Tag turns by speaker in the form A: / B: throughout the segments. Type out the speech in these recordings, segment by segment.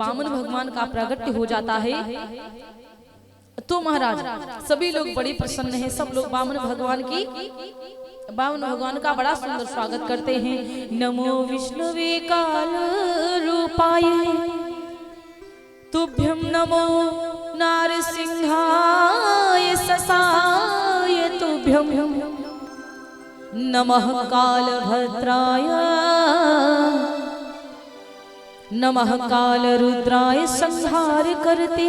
A: वामन भगवान का प्रागट्य हो जाता है तो महाराज सभी लोग बड़े प्रसन्न हैं। सब लोग वामन भगवान का बड़ा सुंदर स्वागत करते हैं। नमो विष्णुवे काल रूपाय तुभ्यं नमो नारसिंहाय ससाय तुभ्यं नमः कालभद्राय नमः काल रुद्राय संहार करते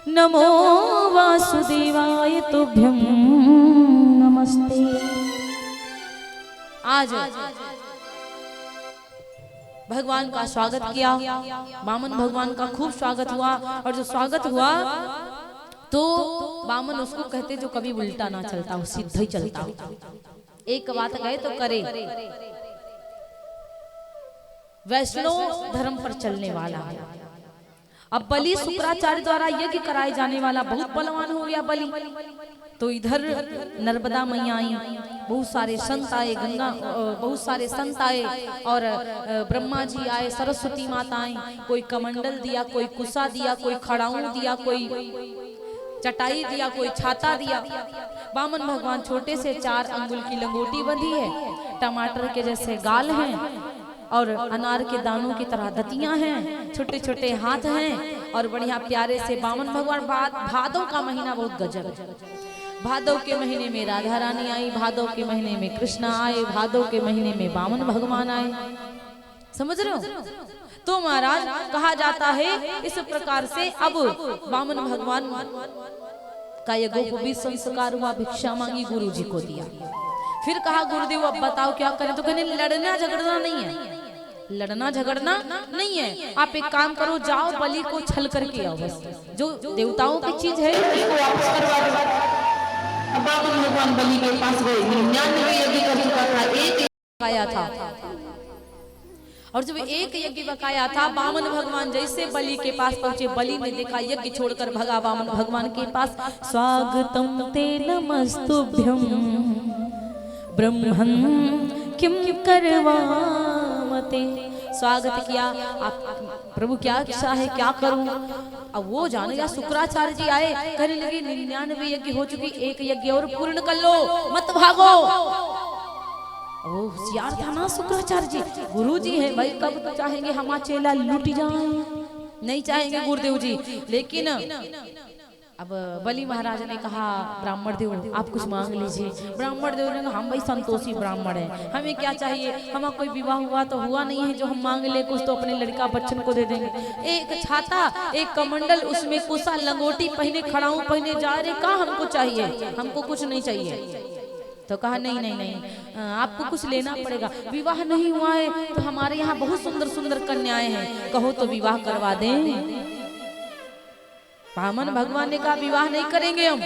A: नमो वासुदेवाय तुभ्यं नमस्ते। आज भगवान का स्वागत किया, वामन भगवान का खूब स्वागत हुआ। और जो स्वागत हुआ तो वामन उसको कहते जो कभी उल्टा ना चलता हो, सीधा ही चलता हो। एक बात कहे तो करे, वैष्णव धर्म पर चलने वाला है। अब बलि शुक्राचार्य द्वारा यज्ञ कराए जाने वाला बहुत बलवान हो गया बलि। तो इधर नर्मदा मैया आई, बहुत सारे संत आए, बहुत सारे संत आए और ब्रह्मा जी आए, सरस्वती माता आई। कोई कमंडल दिया, कोई कुसा दिया, कोई खड़ाऊ दिया, कोई चटाई दिया, कोई छाता दिया। वामन भगवान छोटे से 4 अंगुल की लंगोटी बंधी है, टमाटर के जैसे गाल हैं और अनार के दानों की तरह दतियां हैं, छोटे छोटे हाथ हैं और बढ़िया प्यारे से वामन भगवान। भादव का महीना बहुत गजब है। भादव के महीने में राधा रानी आई, भादव के महीने में कृष्ण आए, भादव के महीने में वामन भगवान आए। समझ रहे हो? तो महाराज कहा जाता है इस प्रकार से अब वामन भगवान का यज्ञोपवीत संस्कार हुआ, भिक्षा मांगी, गुरु जी को दिया। फिर कहा गुरुदेव अब बताओ क्या करें। तो कहने लड़ना झगड़ना नहीं है, लड़ना झगड़ना नहीं है। आप एक काम करो, जाओ बलि को छल करके आओ, बस जो देवताओं की चीज है उसको वापस करवा दो। वामन भगवान बलि के पास गए, 99 यज्ञ का एक बकाया था। और जब एक यज्ञ बकाया था, वामन भगवान जैसे बलि के पास पहुंचे, बलि ने देखा यज्ञ छोड़कर भगा वामन भगवान के पास। स्वागतम ते नमस्तुभ्यं ब्रह्मन् किम करवामते। स्वागत किया, आप प्रभु क्या इच्छा है, क्या करूं। अब वो जानेगा। शुक्राचार्य जी आए, कहने लगे 99 यज्ञ हो चुकी, एक यज्ञ और पूर्ण कर लो, मत भागो। वो होशियार था ना शुक्राचार्य जी, गुरु जी है भाई, कब तो चाहेंगे हमारा चेला लूट जाए, नहीं चाहेंगे गुरुदेव जी। लेकिन अब बलि महाराज ने कहा ब्राह्मण देव आप कुछ मांग लीजिए। ब्राह्मण देव ने कहा हम भाई संतोषी ब्राह्मण है, हमें क्या चाहिए, हमारा कोई विवाह हुआ तो हुआ नहीं है जो हम मांग ले कुछ, तो अपने लड़का बच्चन को दे देंगे। एक छाता, एक कमंडल, उसमें कुसा लंगोटी पहने, खड़ाऊ पहने जा रहे, कहा हमको चाहिए, हमको कुछ नहीं चाहिए। तो कहा नहीं नहीं नहीं, आपको कुछ लेना पड़ेगा। विवाह नहीं हुआ है तो हमारे यहाँ बहुत सुंदर सुंदर कन्याएं हैं, कहो तो विवाह करवा दें। वामन भगवान ने कहा विवाह नहीं करेंगे, हम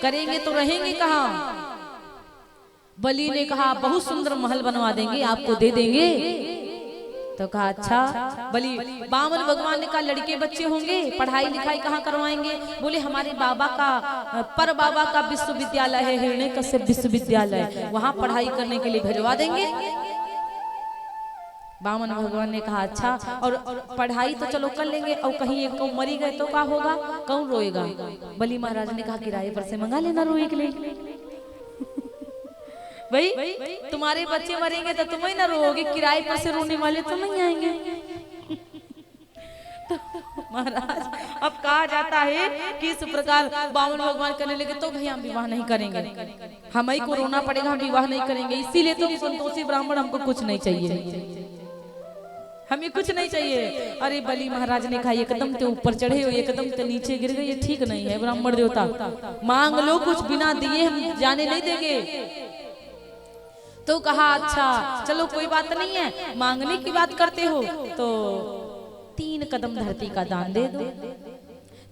A: करेंगे तो रहेंगे कहाँ। बलि ने कहा बहुत सुंदर महल बनवा देंगे, आपको दे देंगे। तो कहा अच्छा। बलि वामन भगवान ने कहा लड़के बच्चे होंगे, पढ़ाई लिखाई कहाँ करवाएंगे। बोले हमारे बाबा का, पर बाबा का विश्वविद्यालय है, हिरण्यकश्यप विश्वविद्यालय, वहां पढ़ाई करने के लिए भिजवा देंगे। वामन भगवान ने कहा अच्छा। और पढ़ाई तो चलो कर लेंगे, और कहीं एक को मरी गए तो क्या होगा, कौन रोएगा। बलि महाराज ने कहा किराए पर से मंगा लेना रोए के लिए। भाई तुम्हारे बच्चे मरेंगे तो तुम ही ना रोओगे, किराए पर से रोने वाले तो नहीं आएंगे। तो महाराज अब कहा जाता है कि इस प्रकार वामन भगवान करने लगे तो भैया हम विवाह नहीं करेंगे, हमें को रोना पड़ेगा, हम विवाह नहीं करेंगे, इसीलिए तो संतोषी ब्राह्मण, हमको कुछ नहीं चाहिए, हमें कुछ नहीं चाहिए। अरे बलि महाराज ने कहा एकदम ते ऊपर चढ़े हो, एकदम ते नीचे गिर गए, ये ठीक नहीं है। ब्राह्मण देवता मांग लो, कुछ बिना दिए हम जाने नहीं देंगे। तो कहा अच्छा चलो कोई बात नहीं है, मांगने की बात करते हो तो 3 कदम धरती का दान दे दो।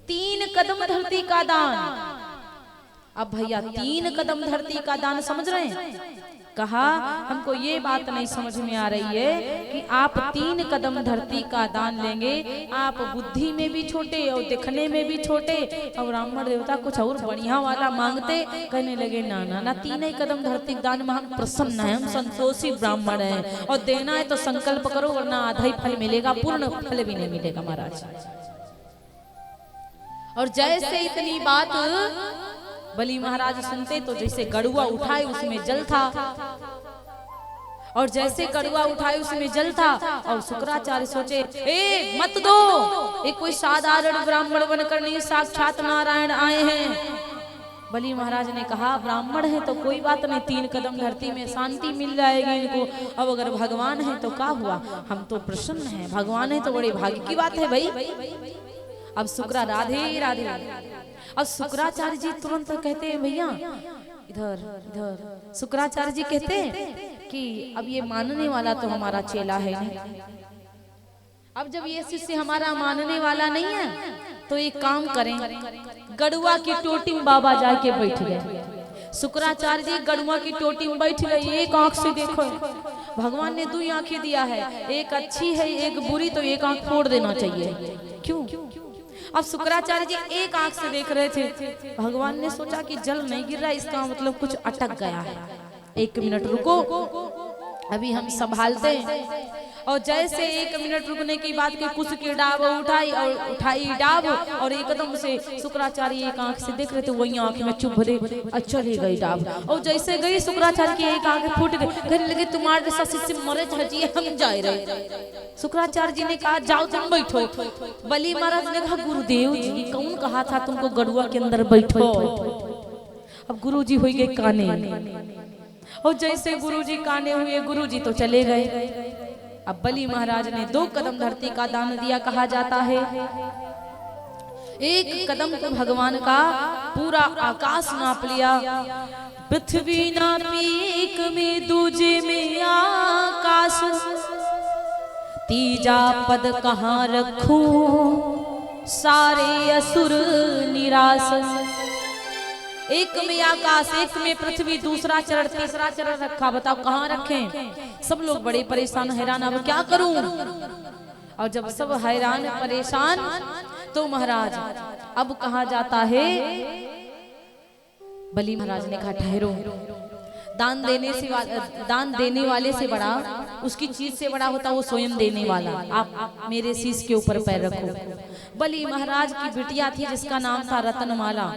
A: 3 कदम धरती का दान। अब भैया 3 कदम धरती का दान समझ रहे हैं, कहा हमको ये बात नहीं समझ में आ रही है कि आप 3 कदम धरती का दान लेंगे, आप बुद्धि में भी छोटे और दिखने में भी छोटे, और ब्राह्मण देवता कुछ और बढ़िया वाला मांगते। कहने लगे ना ना ना, 3 कदम धरती दान में हम प्रसन्न हैं, हम संतोषी ब्राह्मण हैं, और देना है तो संकल्प करो वरना आधा ही फल मिलेगा, पूर्ण फल भी नहीं मिलेगा महाराज। और जैसे इतनी बात बलि महाराज सुनते तो जैसे गड़ुआ उठाए उसमें जल था, और जैसे गड़ुआ उठाए उसमें जल था, और शुक्राचार्य सोचे ए मत दो, ये कोई साधारण ब्राह्मण बनकर नहीं, साक्षात नारायण आए हैं। बलि महाराज ने कहा ब्राह्मण है तो कोई बात नहीं, 3 कदम धरती में शांति मिल जाएगी इनको, अब अगर भगवान है तो क्या हुआ, हम तो प्रसन्न हैं, भगवान है तो बड़े भाग्य की बात है भाई। अब शुक्रा राधे राधे, अब शुक्राचार्य जी तुरंत कहते हैं भैया इधर इधर, शुक्राचार्य जी कहते हैं कि अब ये मानने वाला तो हमारा चेला है नहीं, अब जब ये शिष्य हमारा मानने वाला नहीं है तो एक काम करें, गड़ुआ की टोटी में बाबा जाके बैठ गए। शुक्राचार्य जी गड़ुआ की टोटी में बैठ गए, एक आंख से देखो, भगवान ने 2 आंखें दिया है, एक अच्छी है एक बुरी, तो एक आंख फोड़ देना चाहिए। क्यों? अब शुक्राचार्य जी एक आंख से देख रहे थे, भगवान ने सोचा कि जल नहीं गिर रहा, इसका मतलब कुछ अटक गया है, 1 मिनट रुको अभी हम संभालते हैं। और जैसे 1 मिनट रुकने की बात की, कुछ की डाब उठाई और उठाई डाब, और एकदम से शुक्राचार्य एक आंख से देख रहे थे, वही आंख में चुभ दे चली गई डाब, और जैसे गई शुक्राचार्य की एक आंख फूट गई, कहने लगे तुम्हारे जैसा शिष्य मरे चाहिए, हम जा रहे। शुक्राचार्य जी ने कहा जाओ तुम बैठो। बलि महाराज ने कहा गुरुदेव जी कौन कहा था तुमको गड़ुआ के अंदर बैठो। अब गुरु जी हुई गए काने, और जैसे गुरु जी काने हुए गुरु जी तो चले गए। अब बलि महाराज ने 2 कदम धरती का दान दिया। कहा जाता है 1 कदम तो भगवान का पूरा आकाश नाप लिया, पृथ्वी नापी 1 में, दूजे में आकाश, तीजा पद कहाँ रखूं सारे असुर निराश। 1 में आकाश, 1 में पृथ्वी, दूसरा चरण, तीसरा चरण रखा, बताओ कहाँ रखें। सब लोग बड़े परेशान हैरान, अब क्या करूं। और जब सब हैरान परेशान तो महाराज अब कहा जाता है, बलि महाराज ने कहा ठहरो, दान देने वाले से बड़ा, उसकी चीज से बड़ा होता वो स्वयं देने वाला। आप मेरे शीश के ऊपर पैर रखो। बलि महाराज की बिटिया थी जिसका नाम था रत्नमाला।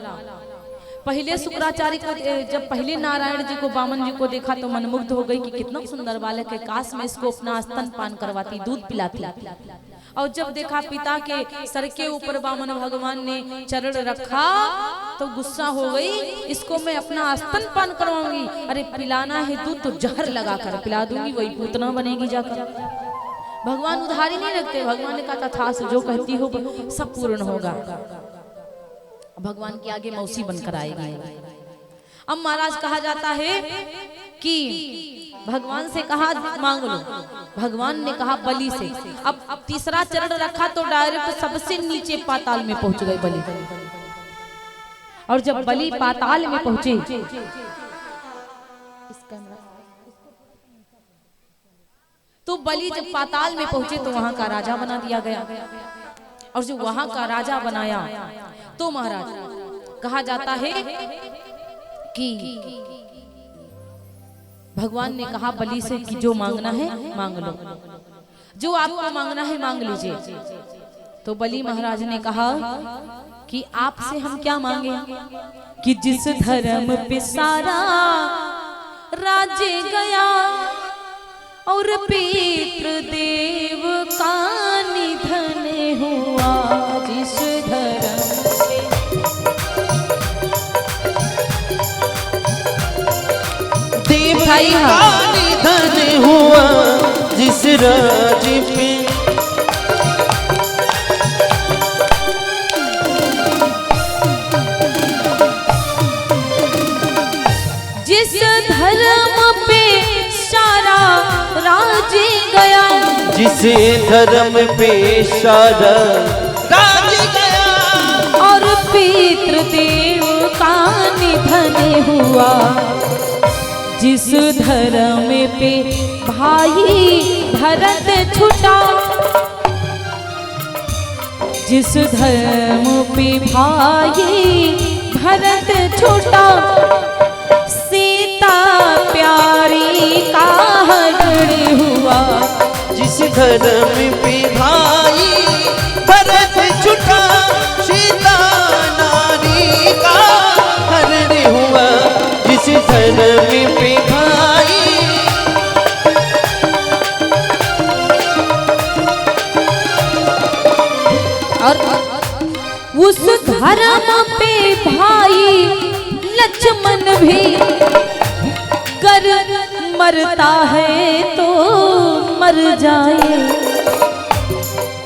A: पहले शुक्राचार्य को जब पहले नारायण जी को बामन जी को देखा तो मनमुग्ध हो गई कि कितना सुंदर बालक है, काश में इसको अपना स्तन पान करवाती, दूध पिलाती। और जब देखा पिता के सर के ऊपर बामन भगवान ने चरण रखा तो गुस्सा हो गई, इसको मैं अपना स्तन पान करवाऊंगी। अरे पिलाना है दूध तो जहर लगा कर पिला दूंगी, वही पूतना बनेगी जाकर। भगवान उधारी नहीं रखते। भगवान ने कहा था जो कहती हो सब पूर्ण होगा। भगवान के आगे मौसी बनकर आएगी। अब महाराज कहा जाता है कि भगवान से कहा मांग लो, भगवान ने कहा बलि से। अब तीसरा चरण रखा तो डायरेक्ट सबसे नीचे पाताल में पहुंच गए बलि। और जब बलि पाताल में पहुंचे, तो बलि जब पाताल में पहुंचे तो वहां का राजा बना दिया गया। और जो वहां का राजा बनाया तो महाराज कहा जाता है कि भगवान ने कहा बलि से कि जो मांगना है मांग लो, जो आपको मांगना है मांग लीजिए। तो बलि महाराज ने कहा कि आपसे हम क्या मांगे कि जिस धर्म पे सारा राज्य गया और पितृ देव का निधन हुआ, जिस धर्म देव का निधन हुआ, जिस राज्य पे जिस धर्म पे सारा राज्य गया,
B: जिस धर्म पे सारा राज्य गया
A: और पितृदेव का निधन हुआ, जिस धर्म पे भाई भरत छुटा, जिस धर्म पे भाई भरत छुटा, सीता प्यारी का हरण हुआ।
B: जिस धर्म पे भाई भरत छुटा, सीता नारी का हरण हुआ। जिस धर्म पे भाई
A: और उस धर्म पे भाई लक्ष्मण भी कर मरता है तो मर जाए,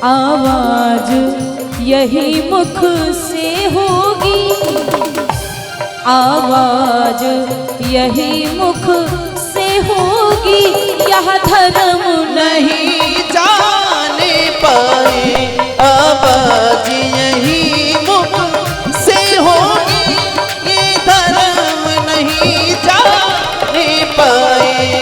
A: आवाज यही मुख से होगी, आवाज यही मुख से होगी, यह धर्म
B: नहीं जाने पाए, आवाज यही मुख से होगी, ये धर्म नहीं जाने पाए।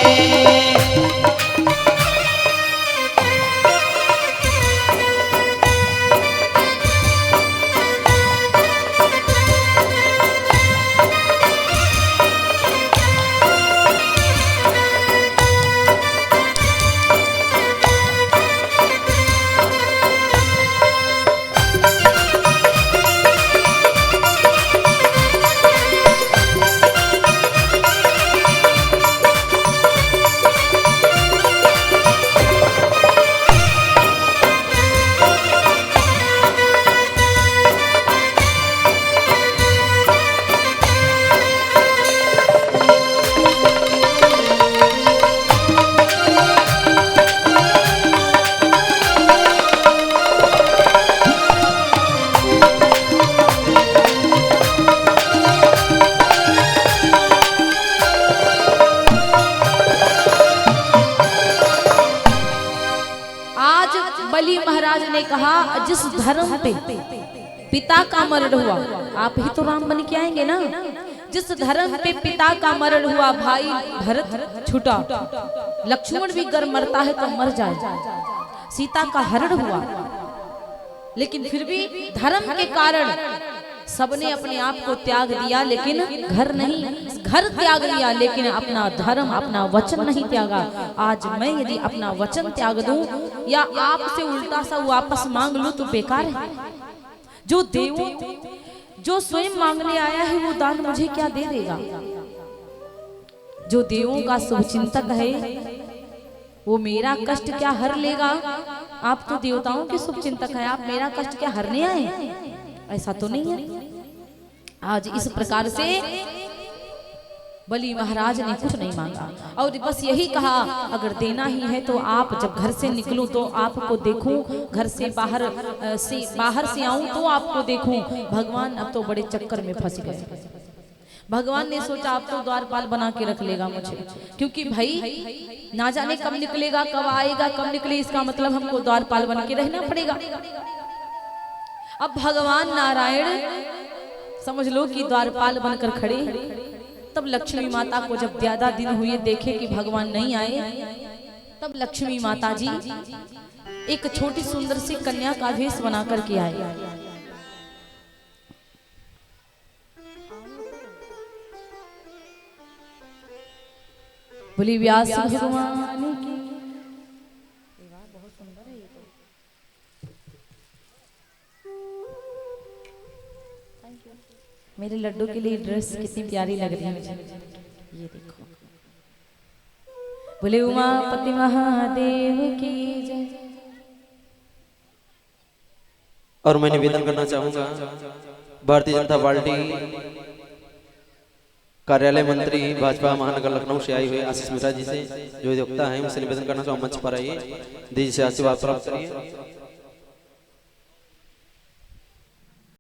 A: बलि महाराज ने कहा जिस धर्म पे पिता का मरण हुआ, आप ही तो राम बन के आएंगे ना, जिस धर्म पे पिता का मरण हुआ, भाई भरत छूटा, लक्ष्मण भी गर मरता है तो मर जाए, सीता का हरण हुआ, लेकिन फिर भी धर्म के कारण सबने अपने आप को त्याग दिया, लेकिन घर नहीं, घर त्याग दिया लेकिन अपना धर्म अपना वचन नहीं त्यागा। आज मैं यदि अपना वचन त्याग दूं या आपसे उल्टा सा वापस मांग लूं तो बेकार है। जो देवों जो स्वयं मांगने आया है वो दान मुझे क्या दे देगा। जो देवों का शुभचिंतक है वो मेरा कष्ट क्या हर लेगा। आप तो देवताओं के शुभचिंतक हैं, आप मेरा कष्ट क्या हरने आए, ऐसा तो नहीं है। आज इस प्रकार से बलि महाराज ने कुछ नहीं मांगा और बस यही कहा अगर देना ही है तो आप जब घर से निकलूं तो आपको देखूं, घर से बाहर से आऊं तो आपको देखूं। भगवान अब तो बड़े चक्कर में फंस गए। भगवान ने सोचा अब तो द्वारपाल बना के रख लेगा मुझे, क्योंकि भाई ना जाने कब निकलेगा, कब आएगा, कब निकले, इसका मतलब हमको द्वारपाल बन के रहना पड़ेगा। अब भगवान नारायण समझ लो कि द्वारपाल बनकर खड़े। तब लक्ष्मी माता को जब ज्यादा दिन हुए देखे कि भगवान नहीं आए, तब लक्ष्मी माता जी एक छोटी सुंदर सी कन्या का वेश बना करके आए। बोली व्यास भगवान की। मेरे लड्डू के लिए ड्रेस कितनी प्यारी लग रही है मुझे, ये देखो। बोले उमापति महादेव की जय।
B: और मैं निवेदन करना चाहूंगा भारतीय जनता पार्टी कार्यालय मंत्री भाजपा महानगर लखनऊ से आए हुए आशीष मिश्रा जी से, जो वक्ता है, उनसे निवेदन करना चाहूंगा मंच पर आइए, दीजिए से आशीर्वाद प्राप्त करिए।